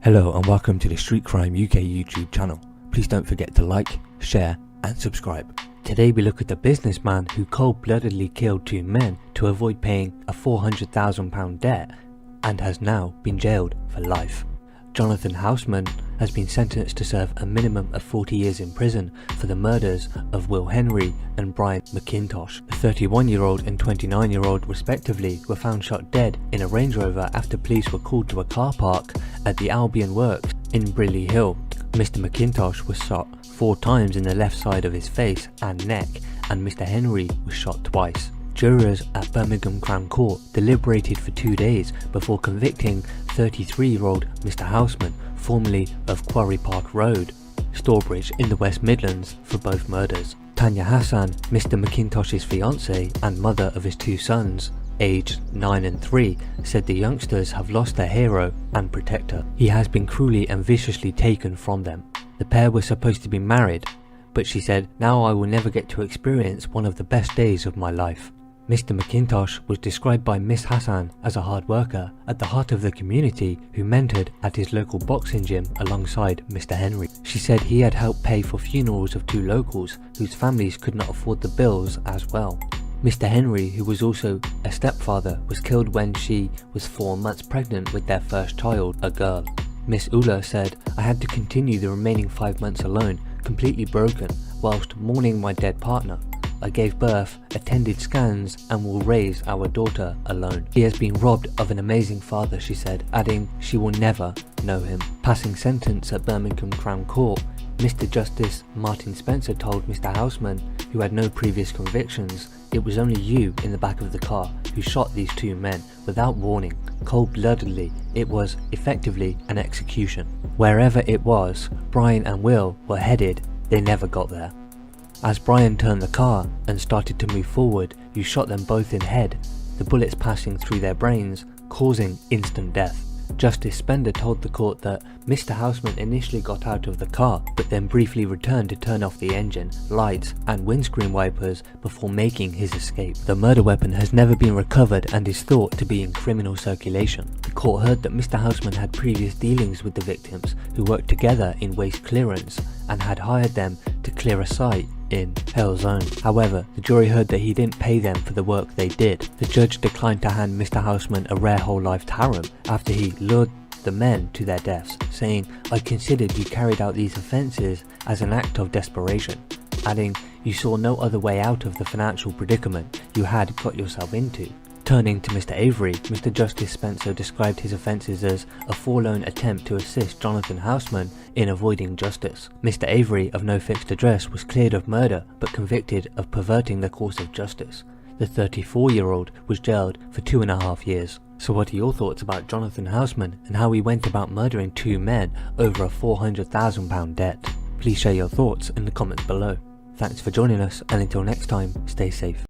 Hello and welcome to the Street Crime UK YouTube channel. Please don't forget to like, share and subscribe. Today we look at the businessman who cold-bloodedly killed two men to avoid paying a £400,000 debt and has now been jailed for life. Jonathan Houseman has been sentenced to serve a minimum of 40 years in prison for the murders of Will Henry and Brian McIntosh. The 31-year-old and 29-year-old respectively were found shot dead in a Range Rover after police were called to a car park at the Albion Works in Brindley Hill. Mr. McIntosh was shot 4 times in the left side of his face and neck, and Mr. Henry was shot twice. Jurors at Birmingham Crown Court deliberated for 2 days before convicting 33-year-old Mr. Houseman, formerly of Quarry Park Road, Stourbridge in the West Midlands, for both murders. Tanya Hassan, Mr. McIntosh's fiancée and mother of his 2 sons, aged 9 and 3, said the youngsters have lost their hero and protector. He has been cruelly and viciously taken from them. The pair were supposed to be married, but she said, "Now I will never get to experience one of the best days of my life." Mr. McIntosh was described by Miss Hassan as a hard worker at the heart of the community who mentored at his local boxing gym alongside Mr. Henry. She said he had helped pay for funerals of 2 locals whose families could not afford the bills as well. Mr. Henry, who was also a stepfather, was killed when she was 4 months pregnant with their first child, a girl. Miss Ula said, "I had to continue the remaining 5 months alone, completely broken, whilst mourning my dead partner. I gave birth, attended scans and will raise our daughter alone. He has been robbed of an amazing father," she said, adding she will never know him. Passing sentence at Birmingham Crown Court, Mr. Justice Martin Spencer told Mr. Houseman, who had no previous convictions, "It was only you in the back of the car who shot these 2 men without warning, cold-bloodedly. It was effectively an execution. Wherever it was Brian and Will were headed, they never got there. As Brian turned the car and started to move forward, you shot them both in head, the bullets passing through their brains, causing instant death." Justice Spender told the court that Mr. Houseman initially got out of the car, but then briefly returned to turn off the engine, lights and windscreen wipers before making his escape. The murder weapon has never been recovered and is thought to be in criminal circulation. The court heard that Mr. Houseman had previous dealings with the victims, who worked together in waste clearance and had hired them to clear a site in Hell Zone. However, the jury heard that he didn't pay them for the work they did. The judge declined to hand Mr. Houseman a rare whole-life harem after he lured the men to their deaths, saying, "I considered you carried out these offences as an act of desperation," adding, "You saw no other way out of the financial predicament you had got yourself into." Turning to Mr. Avery, Mr. Justice Spencer described his offences as a forlorn attempt to assist Jonathan Houseman in avoiding justice. Mr. Avery, of no fixed address, was cleared of murder but convicted of perverting the course of justice. The 34-year-old was jailed for 2.5 years. So what are your thoughts about Jonathan Houseman and how he went about murdering 2 men over a £400,000 debt? Please share your thoughts in the comments below. Thanks for joining us, and until next time, stay safe.